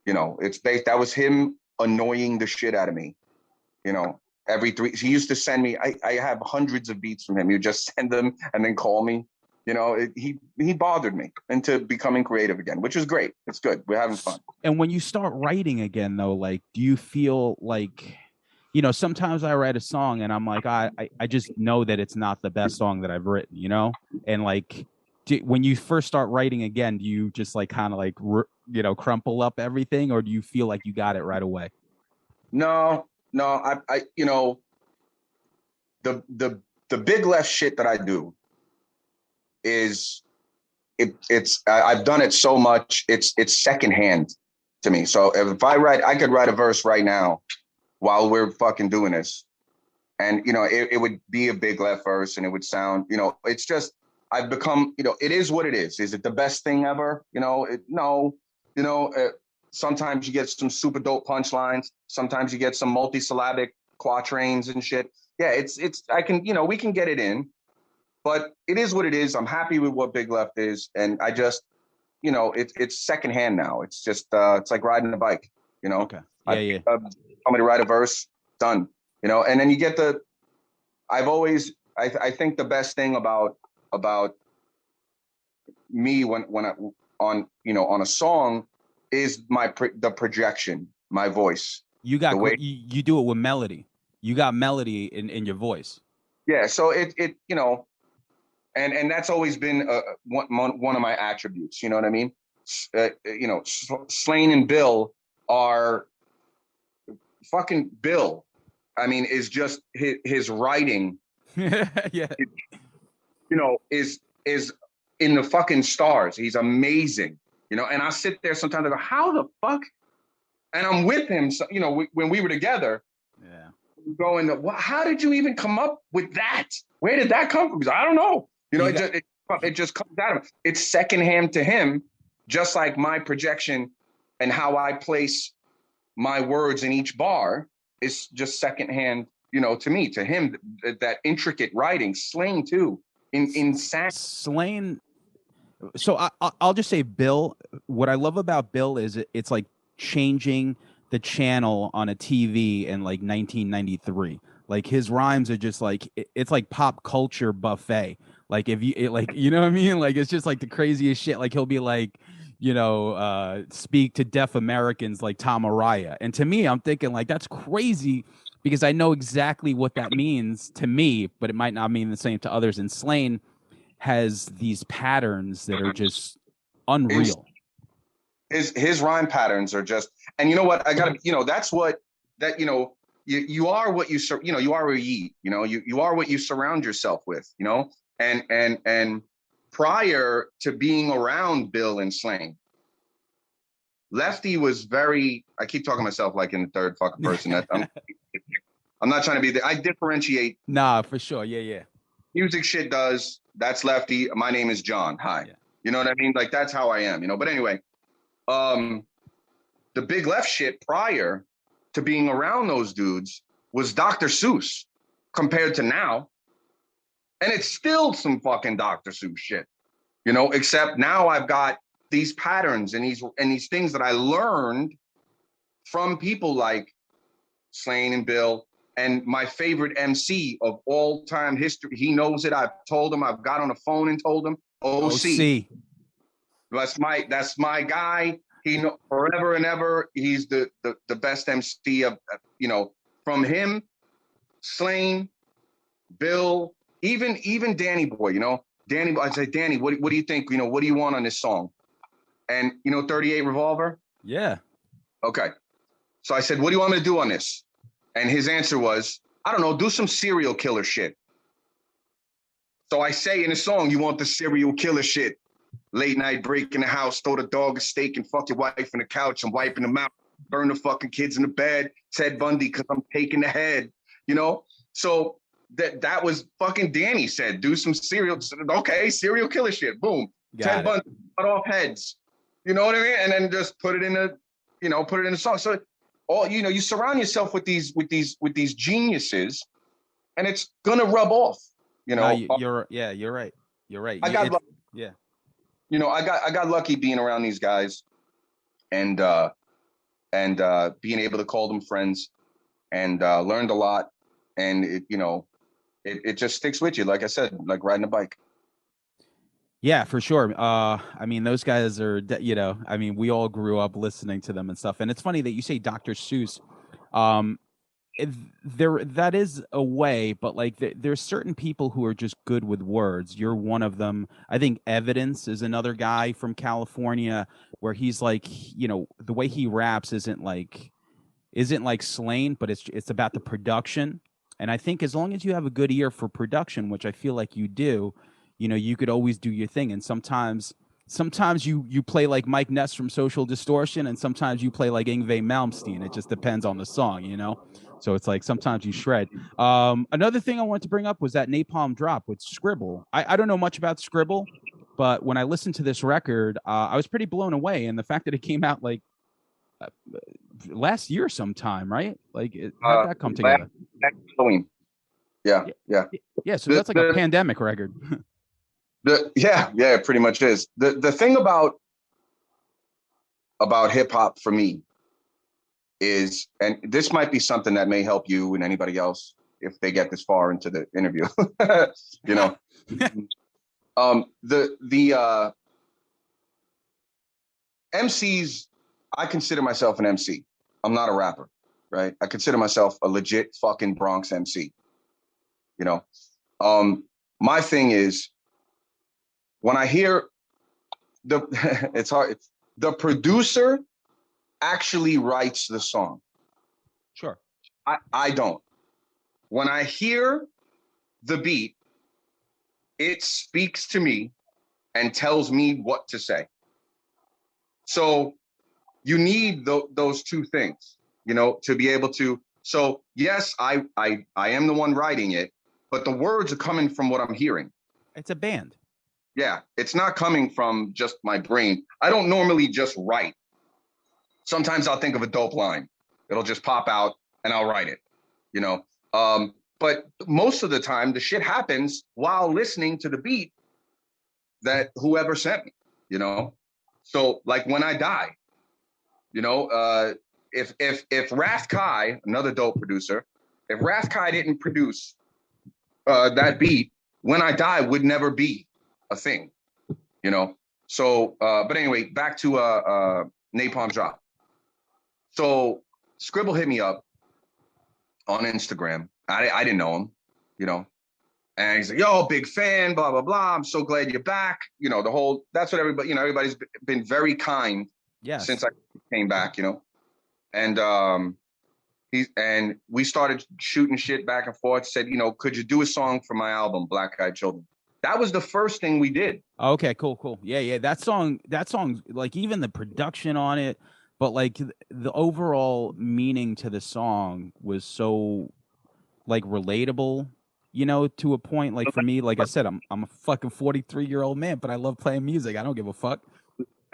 you know, that was him annoying the shit out of me. You know, he used to send me, I have hundreds of beats from him. He would just send them and then call me. You know, he bothered me into becoming creative again, which is great. It's good. We're having fun. And when you start writing again, though, like, do you feel like, you know, sometimes I write a song and I'm like, I just know that it's not the best song that I've written, you know? And like, when you first start writing again, do you just like kind of like, you know, crumple up everything, or do you feel like you got it right away? No, I you know, the Big Left shit that I do is I've done it so much, it's secondhand to me. So if I could write a verse right now while we're fucking doing this, and you know, it would be a Big Left verse, and it would sound, you know, it's just, I've become, you know, it is what it is. Is it the best thing ever? You know, no, you know, sometimes you get some super dope punchlines. Sometimes you get some multisyllabic quatrains and shit. Yeah, I can, you know, we can get it in, but it is what it is. I'm happy with what Big Left is. And I just, you know, it's secondhand now. It's just, it's like riding a bike, you know? Okay. Yeah. Somebody write a verse, done, you know? And then you get I think the best thing about me when I on, you know, on a song is the projection, my voice. You do it with melody. You got melody in your voice. Yeah. So it you know, and that's always been one of my attributes. You know what I mean? You know, Slaine and Bill are fucking Bill. I mean, is just his writing. Yeah. You know, is in the fucking stars. He's amazing. You know, and I sit there sometimes and go, how the fuck? And I'm with him. So, you know, when we were together. Yeah. Going, how did you even come up with that? Where did that come from? Because I don't know. You know, it just comes out of him. It's secondhand to him, just like my projection and how I place my words in each bar is just secondhand, you know, to me, to him, that intricate writing. Slaine too, in Slaine. So I'll just say Bill. What I love about Bill is it's like changing the channel on a TV in like 1993. Like, his rhymes are just like, it's like pop culture buffet. Like, if you like, you know what I mean? Like, it's just like the craziest shit. Like, he'll be like, speak to deaf Americans like Tom Araya. And to me, I'm thinking like that's crazy because I know exactly what that means to me, but it might not mean the same to others. And Slain has these patterns that are just unreal. His rhyme patterns are just, and you know what? I gotta, that's what that you are what you are where you eat. You are what you surround yourself with. And prior to being around Bill and Slain, Lefty was very. I keep talking to myself like in the third fucking person. I'm not trying to be. I differentiate. Nah, for sure. Yeah. Music shit does. That's Lefty. My name is John. Hi. Yeah. You know what I mean? Like that's how I am. But anyway. The Big Left shit prior to being around those dudes was Dr. Seuss compared to now. And it's still some fucking Dr. Seuss shit, except now I've got these patterns and these things that I learned from people like Slain and Bill and my favorite MC of all time history. He knows it. I've told him, I've got on the phone and told him, OC. That's my guy. He know forever and ever. He's the best MC of from him, Slain, Bill, even Danny Boy. Danny. I say, Danny, what do you think? What do you want on this song? And 38 Revolver. Yeah. Okay. So I said, what do you want me to do on this? And his answer was, I don't know, do some serial killer shit. So I say in the song, you want the serial killer shit. Late night break in the house, throw the dog a steak and fuck your wife in the couch. I'm wiping them out, burn the fucking kids in the bed. Ted Bundy, because I'm taking the head, So that was fucking Danny said, do some serial killer shit. Boom. Ted Bundy, cut off heads. You know what I mean? And then just put it in a song. So you surround yourself with these geniuses and it's gonna rub off. You're right. You're right. I got I got lucky being around these guys and being able to call them friends and learned a lot. And it just sticks with you. Like I said, like riding a bike. Yeah, for sure. I mean, those guys are, we all grew up listening to them and stuff. And it's funny that you say Dr. Seuss. That is a way, but like there's certain people who are just good with words. You're one of them. I think Evidence is another guy from California where he's like, the way he raps isn't like Slain, but it's about the production. And I think as long as you have a good ear for production, which I feel like you do, you could always do your thing. And sometimes you play like Mike Ness from Social Distortion, and sometimes you play like Yngwie Malmsteen. It just depends on the song, So it's like sometimes you shred. Another thing I wanted to bring up was that Napalm Drop with Scribble. I don't know much about Scribble, but when I listened to this record, I was pretty blown away. And the fact that it came out like last year sometime, right? Like, how'd that come together? Halloween. Yeah. So that's like a pandemic record. It pretty much is. The thing about hip hop for me is, and this might be something that may help you and anybody else if they get this far into the interview, the MCs, I consider myself an MC. I'm not a rapper, right? I consider myself a legit fucking Bronx MC. My thing is, when I hear it's hard. The producer actually writes the song. Sure. I don't. When I hear the beat, it speaks to me and tells me what to say. So you need those two things, to be able to. So yes, I am the one writing it, but the words are coming from what I'm hearing. It's a band. Yeah, it's not coming from just my brain. I don't normally just write. Sometimes I'll think of a dope line. It'll just pop out and I'll write it, But most of the time, the shit happens while listening to the beat that whoever sent me, So like When I Die, if Wrath Kai, another dope producer, if Wrath Kai didn't produce that beat, When I Die would never be a thing, So, but anyway, back to Napalm Drop. So Scribble hit me up on Instagram. I didn't know him, you know. And he's like, yo, big fan, blah, blah, blah. I'm so glad you're back. You know, that's what everybody, you know, everybody's been very kind since I came back, you know. And we started shooting shit back and forth, said, you know, could you do a song for my album, Black Eyed Children? That was the first thing we did. Okay, cool. Yeah. That song, like even the production on it, but like the overall meaning to the song was so like relatable, you know, to a point. Like for me, like I said, I'm a fucking 43-year-old man, but I love playing music. I don't give a fuck.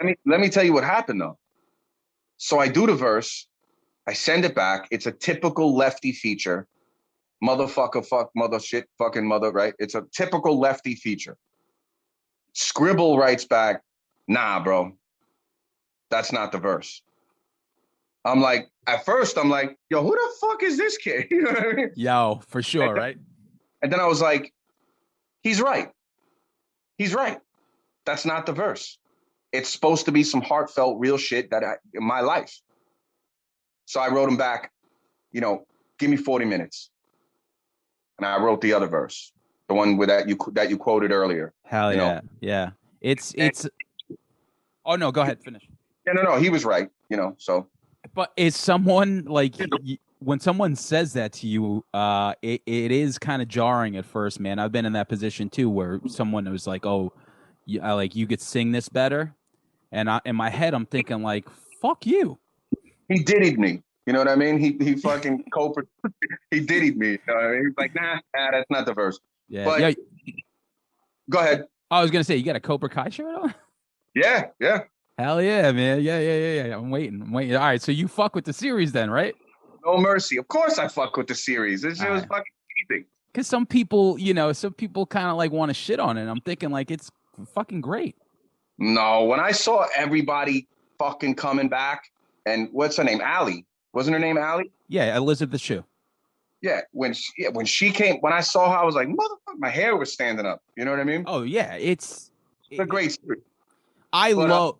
Let me tell you what happened though. So I do the verse, I send it back. It's a typical lefty feature. Motherfucker, fuck, mother, shit, fucking mother, right? It's a typical lefty feature. Scribble writes back, nah, bro, that's not the verse. I'm like, at first, I'm like, yo, who the fuck is this kid? You know what I mean? Yo, for sure, right? And then I was like, he's right. He's right. That's not the verse. It's supposed to be some heartfelt, real shit in my life. So I wrote him back, you know, give me 40 minutes. And I wrote the other verse, the one with that you quoted earlier. Hell you yeah, know? yeah. It's. Oh no, go ahead, finish. Yeah, no, he was right. You know, so. But is someone like when someone says that to you, it is kind of jarring at first, man. I've been in that position too, where someone was like, "Oh, you could sing this better," and in my head, I'm thinking like, "Fuck you." He diddied me. You know what I mean? He fucking he diddied me. You know what I mean? He's like, nah, that's not the verse. Yeah. But yeah. Go ahead. I was gonna say, you got a Cobra Kai shirt on? Yeah. Hell yeah, man. Yeah. I'm waiting. All right, so you fuck with the series then, right? No mercy. Of course I fuck with the series. This shit was fucking easy. Because some people kind of like want to shit on it. I'm thinking like it's fucking great. No, when I saw everybody fucking coming back, and what's her name? Allie. Wasn't her name Allie? Yeah, Elizabeth Shue. Yeah, when she came, when I saw her, I was like, motherfucker, my hair was standing up. You know what I mean? Oh yeah, it's a great series. I love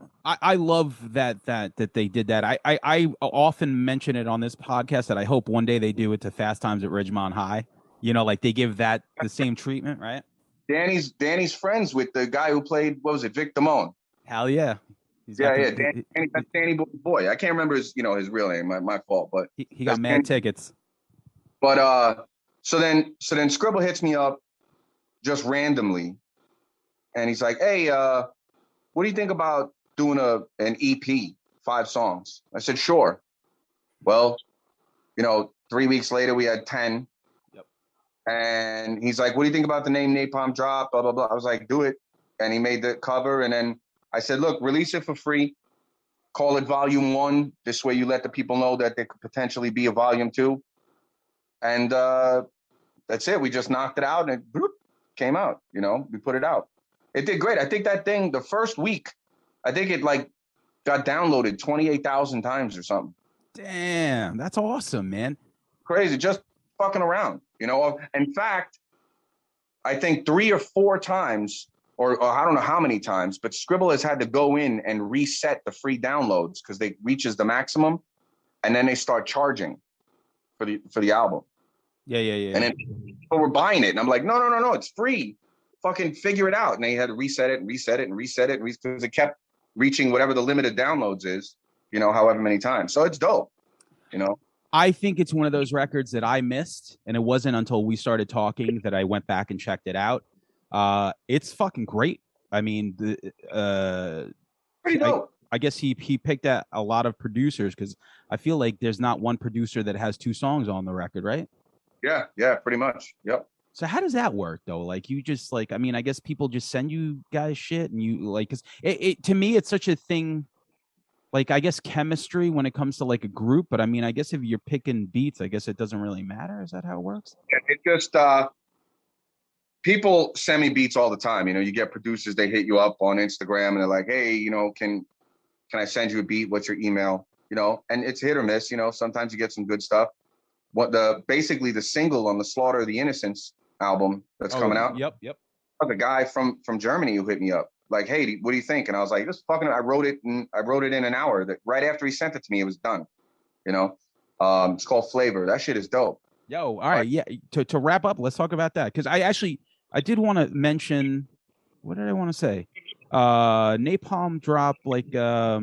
that they did that. I often mention it on this podcast that I hope one day they do it to Fast Times at Ridgemont High. You know, like they give that the same treatment, right? Danny's friends with the guy who played, what was it, Vic Damone? Hell yeah. That's Danny Boy. I can't remember his real name. My fault, but he got mad tickets. But so then Scribble hits me up just randomly, and he's like, "Hey, what do you think about doing an EP, 5 songs?" I said, "Sure." Well, 3 weeks later we had 10. Yep. And he's like, "What do you think about the name Napalm Drop?" Blah blah blah. I was like, "Do it." And he made the cover, and then I said, "Look, release it for free. Call it Volume 1. This way you let the people know that there could potentially be a Volume 2. And that's it. We just knocked it out, and it came out. We put it out. It did great. I think that thing, the first week, I think it got downloaded 28,000 times or something. Damn, that's awesome, man. Crazy, just fucking around. In fact, I think 3 or 4 times, or I don't know how many times, but Scribble has had to go in and reset the free downloads because they reaches the maximum, and then they start charging for the album. Yeah. And then people were buying it, and I'm like, no, it's free. Fucking figure it out. And they had to reset it because it kept reaching whatever the limited downloads is, however many times. So it's dope, I think it's one of those records that I missed, and it wasn't until we started talking that I went back and checked it out. It's fucking great. I mean, pretty dope. I guess he picked out a lot of producers because I feel like there's not one producer that has 2 songs on the record, right? Yeah, pretty much. Yep. So how does that work though? Like you just I guess people just send you guys shit and you cause it to me, it's such a thing. Like, I guess chemistry when it comes to a group, but I mean, I guess if you're picking beats, I guess it doesn't really matter. Is that how it works? It just, people send me beats all the time. You get producers, they hit you up on Instagram and they're like, "Hey, can I send you a beat? What's your email?" And it's hit or miss. Sometimes you get some good stuff. Basically the single on the Slaughter of the Innocents album that's coming out. Yep. The guy from Germany who hit me up. like, hey, what do you think? And I was like, this fucking, I wrote it in an hour. That right after he sent it to me, it was done. You know, it's called Flavor. That shit is dope. Yo, all right, yeah. To wrap up, let's talk about that because I did want to mention. What did I want to say? Napalm dropped like back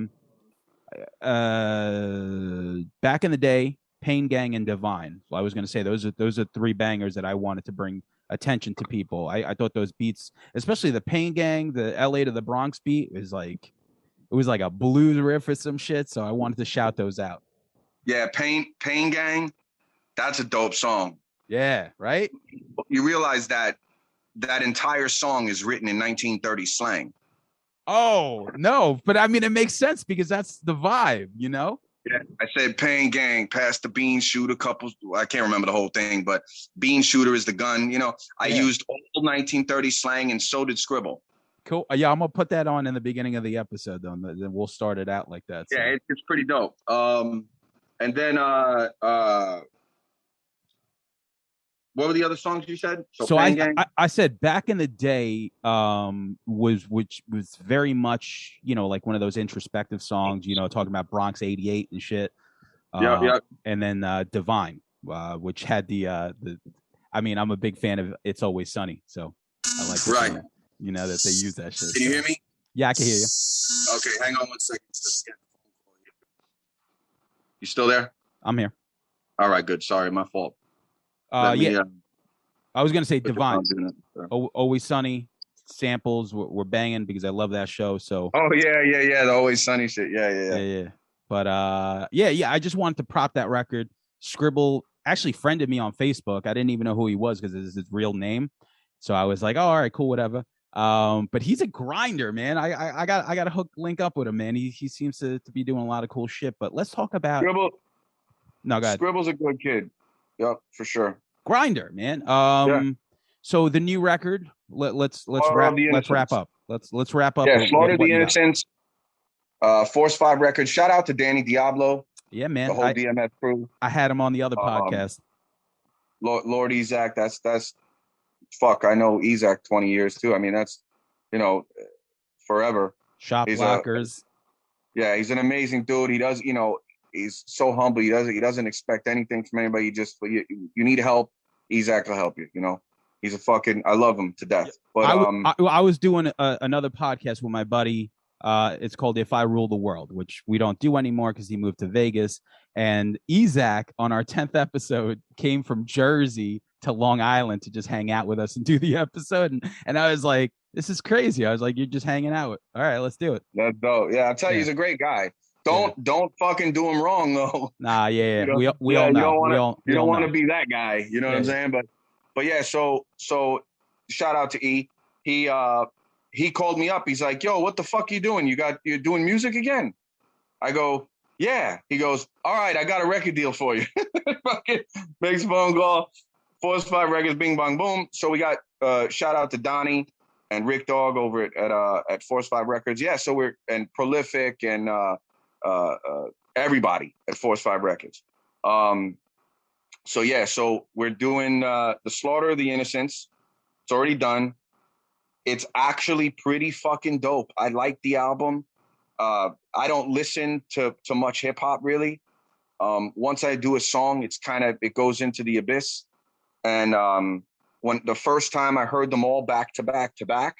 in the day, Pain Gang and Divine. So I was going to say those are three bangers that I wanted to bring attention to people. I thought those beats, especially the Pain Gang, the LA to the Bronx beat, was like it was like a blues riff or some shit. So I wanted to shout those out. Yeah, Pain Gang. That's a dope song. Yeah, right? You realize that entire song is written in 1930 slang. Oh, no. But I mean, it makes sense because that's the vibe, you know? Yeah, I said Pain Gang, pass the bean shooter, couples. I can't remember the whole thing, but bean shooter is the gun. You know, I used all 1930 slang and so did Scribble. Cool. Yeah, I'm going to put that on in the beginning of the episode, though. Then we'll start it out like that. So. Yeah, it's pretty dope. And then what were the other songs you said? So I said back in the day which was very much, you know, like one of those introspective songs, you know, talking about Bronx 88 and shit. Yeah. And then Divine, which had the I mean, I'm a big fan of It's Always Sunny, so I like right. You know that they use that shit. Can you hear me? Yeah, I can hear you. Okay, hang on 1 second. You still there? I'm here. All right, good. Sorry, my fault. I was gonna say Divine. Always Sunny samples were banging because I love that show. So the Always Sunny shit. Yeah. But yeah. I just wanted to prop that record. Scribble actually friended me on Facebook. I didn't even know who he was because it's his real name. So I was like, oh, all right, cool, whatever. But he's a grinder, man. I got a link up with him, man. He seems to be doing a lot of cool shit. But let's talk about Scribble. No, go ahead. Scribble's a good kid. Yep, for sure. Grinder, man. So the new record, let's wrap up. Let's wrap up. Yeah, Slaughter the Innocents. Force 5 Records. Shout out to Danny Diablo. Yeah, man. The whole DMF crew. I had him on the other podcast. Lord Ezak, that's fuck. I know Ezak 20 years too. I mean, that's, you know, forever. Shop Blockers. He's an amazing dude. He does, you know, he's so humble. He doesn't expect anything from anybody. You need help. Ezak will help you. You know, he's a fucking. I love him to death. But I was doing another podcast with my buddy. It's called If I Rule the World, which we don't do anymore because he moved to Vegas. And Ezak on our 10th episode came from Jersey to Long Island to just hang out with us and do the episode. And I was like, this is crazy. I was like, you're just hanging out. All right, let's do it. That's dope. Yeah, I'll tell you, he's a great guy. Don't fucking do him wrong though. Nah, yeah. You know? We all know. You don't want to be that guy. You know what I'm saying? But yeah. So shout out to E. He called me up. He's like, "Yo, what the fuck you doing? You're doing music again?" I go, "Yeah." He goes, "All right, I got a record deal for you." Fucking makes a phone call. Force 5 Records, bing bang boom. So we got shout out to Donnie and Rick Dog over at Force 5 Records. Yeah. So we're and Prolific and everybody at Force 5 Records. So we're doing the Slaughter of the Innocents. It's already done. It's actually pretty fucking dope. I like the album. I don't listen to much hip hop really. Once I do a song, it goes into the abyss. And when the first time I heard them all back to back to back,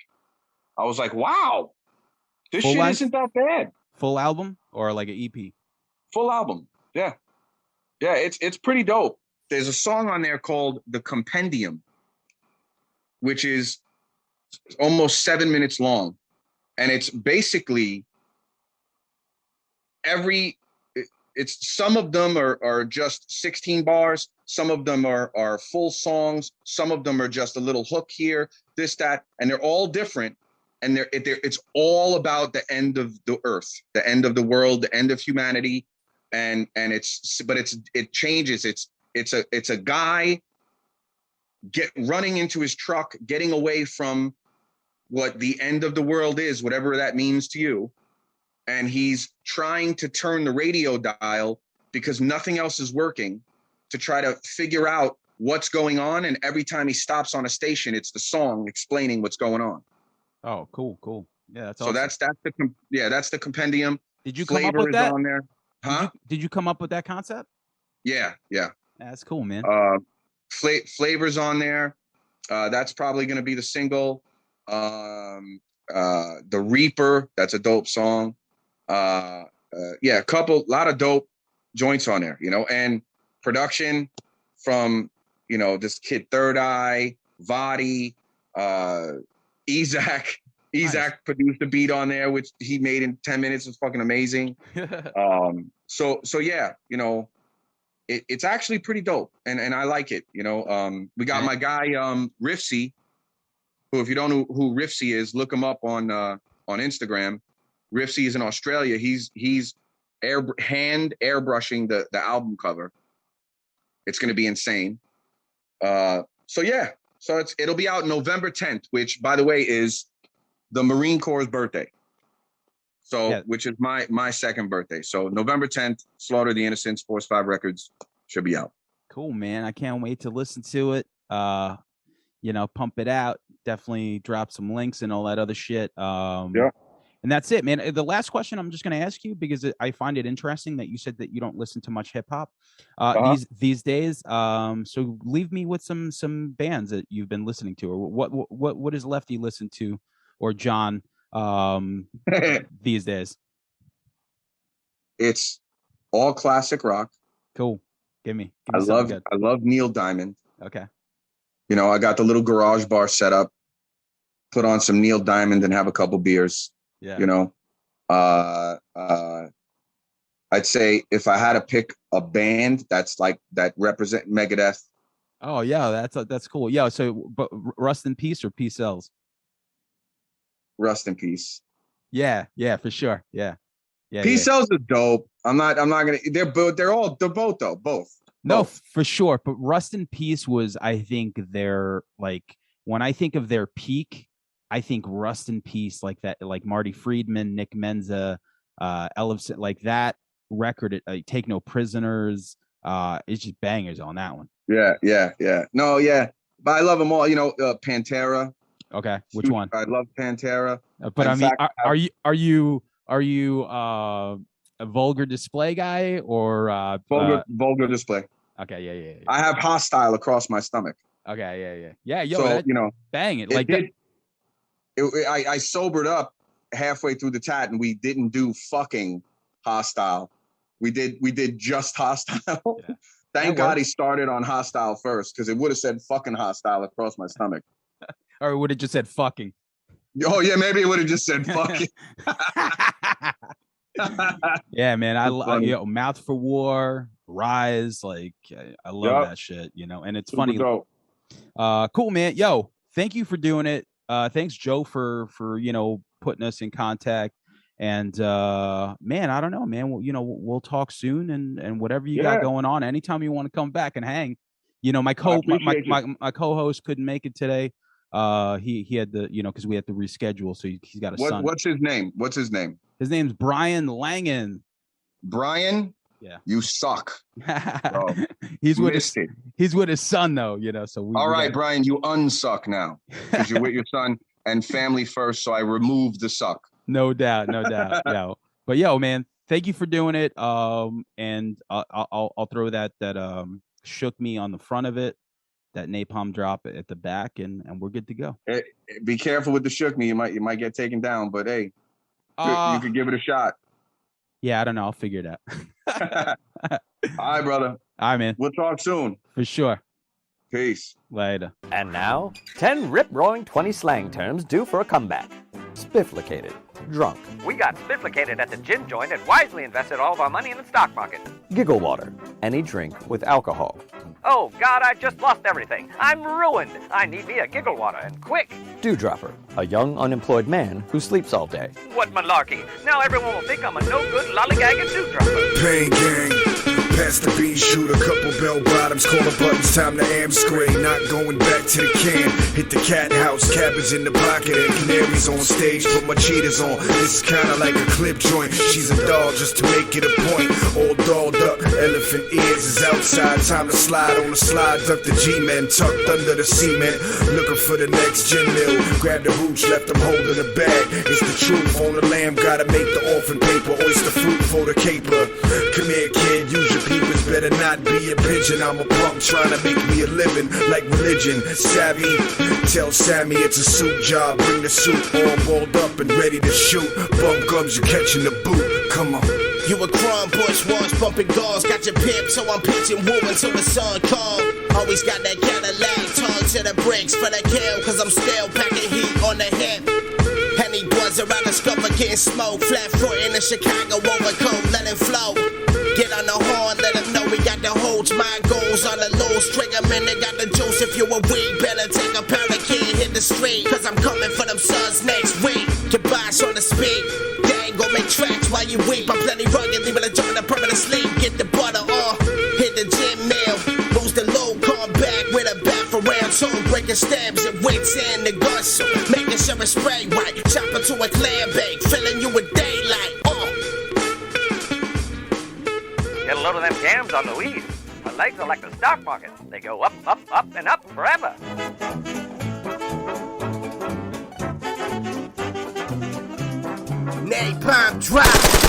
I was like, wow, this shit isn't that bad. Full album or like an EP? Full album. Yeah. Yeah, it's pretty dope. There's a song on there called The Compendium, which is almost 7 minutes long. And it's basically some of them are just 16 bars. Some of them are full songs. Some of them are just a little hook here, this, that, and they're all different. And it's all about the end of the earth, the end of the world, the end of humanity. And it changes. It's a guy running into his truck, getting away from what the end of the world is, whatever that means to you. And he's trying to turn the radio dial because nothing else is working to try to figure out what's going on. And every time he stops on a station, it's the song explaining what's going on. Oh, cool. Yeah, that's So awesome. that's the compendium. Did you come Flavor up with is that? on there. Huh? Did you come up with that concept? Yeah. That's cool, man. Flavors on there. That's probably going to be the single. The Reaper, that's a dope song. A lot of dope joints on there, and production from, this kid Third Eye, Vadi, Ezak. Nice. Produced a beat on there, which he made in 10 minutes. It's fucking amazing. So yeah, it's actually pretty dope, and I like it. We got my guy Riffsy, who, if you don't know who Riffsy is, look him up on Instagram. Riffsy is in Australia. He's hand airbrushing the album cover. It's going to be insane. So it'll be out November 10th, which, by the way, is the Marine Corps' birthday. So, which is my second birthday. So November 10th, Slaughter the Innocents, Force 5 Records should be out. Cool, man. I can't wait to listen to it. Pump it out. Definitely drop some links and all that other shit. Yeah. And that's it, man. The last question I'm just going to ask you, because I find it interesting that you said that you don't listen to much hip hop these days. So leave me with some bands that you've been listening to, or what does Lefty listen to, or John these days? It's all classic rock. Cool. Give me I love Neil Diamond. Okay. I got the little garage bar set up, put on some Neil Diamond and have a couple beers. Yeah. I'd say if I had to pick a band that represent Megadeth. Oh yeah, that's cool. Yeah. So, but Rust in Peace or Peace Sells? Rust in Peace. Yeah, for sure. Yeah. Peace Sells is dope. I'm not gonna. They're both though. Both. No, for sure. But Rust in Peace was, I think, when I think of their peak, I think Rust in Peace, like that, like Marty Friedman, Nick Menza, Ellefson, like that record, Take No Prisoners. It's just bangers on that one. Yeah. No, yeah. But I love them all. Pantera. Okay, which one? I love Pantera. But I mean, are you a Vulgar Display guy or Vulgar Display? Okay, yeah. I have Hostile across my stomach. Okay, yeah. Yo, so bang it like that. I sobered up halfway through the tat, and we didn't do fucking Hostile. We did just Hostile. Yeah. Thank God he started on Hostile first, because it would have said fucking Hostile across my stomach. Or it would have just said fucking. Oh yeah, maybe it would have just said fucking. Yeah, man. I Mouth for War, Rise, I love that shit, and it's funny. Cool, man. Yo, thank you for doing it. Thanks, Joe, for putting us in contact. And man, I don't know, man. We'll talk soon, and whatever you got going on, anytime you want to come back and hang. My co-host couldn't make it today. He had to, because we had to reschedule, so he's got a son. What's his name? His name's Brian Langen. Brian? Yeah. You suck. Bro. He's with his son though, so all right, Brian, you unsuck now, because you're with your son and family first, so I removed the suck. No doubt. Yo. But yo, man, thank you for doing it. And I'll throw that Shook Me on the front of it, that Napalm drop at the back, and we're good to go. Hey, be careful with the Shook Me. You might get taken down, but hey, you could give it a shot. Yeah, I don't know. I'll figure it out. All right, brother. All right, man. We'll talk soon. For sure. Peace. Later. And now, 10 rip-roaring 20 slang terms due for a comeback. Spifflicated. Drunk. We got spifflicated at the gin joint and wisely invested all of our money in the stock market. Giggle water. Any drink with alcohol. Oh, God, I just lost everything. I'm ruined. I need me a giggle water, and quick. Dewdropper. A young, unemployed man who sleeps all day. What malarkey. Now everyone will think I'm a no-good lollygagging dewdropper. Pain gang. past the bean shoot, a couple bell bottoms, corner buttons, time to am screen. Not going back to the can. Hit the cat house, cabbage in the pocket, and canaries on stage. Put my cheetahs on. This is kinda like a clip joint. She's a doll just to make it a point. All dolled up, elephant ears is outside. Time to slide on the slide. Duck the G-men, tucked under the cement. Looking for the next gin mill. Grab the hooch, left them holding the bag. It's the truth on the lamb. Gotta make the orphan paper. Oyster fruit for the caper. Come here, kid, use your peepers. Better not be a pigeon. I'm a punk trying to make me a living like religion. Savvy, tell Sammy it's a suit job. Bring the suit all balled up and ready to shoot. Bump gums, you're catching the boot. Come on. You a crumb, bush wash, bumping gauze. Got your pimp, so I'm pitching wool until the sun come. Always got that Cadillac, tongue to the bricks for the kill, cause I'm still packing heat on the hip. Henny boys around the scupper getting smoke. Flat foot in the Chicago overcoat, let it flow. Get on the horn, let them know we got the holds. My goals on the loose, trigger men, they got the juice. If you a weed, better take a pound of kid, hit the street. Cause I'm coming for them sons next week. Kibosh on the speed. They ain't gon' make tracks while you weep. I'm plenty rugged, leaving a joint of permanent sleep. Get the butter on, hit the gym meal. Boost the low, come back with a bat for round two. Breaking stabs and wits in the guts. Making sure it's spray right. Chopper to a clam bake, filling you with daylight. Get a load of them gams on the weed. The legs are like the stock market. They go up, up, up, and up forever. Napalm drop.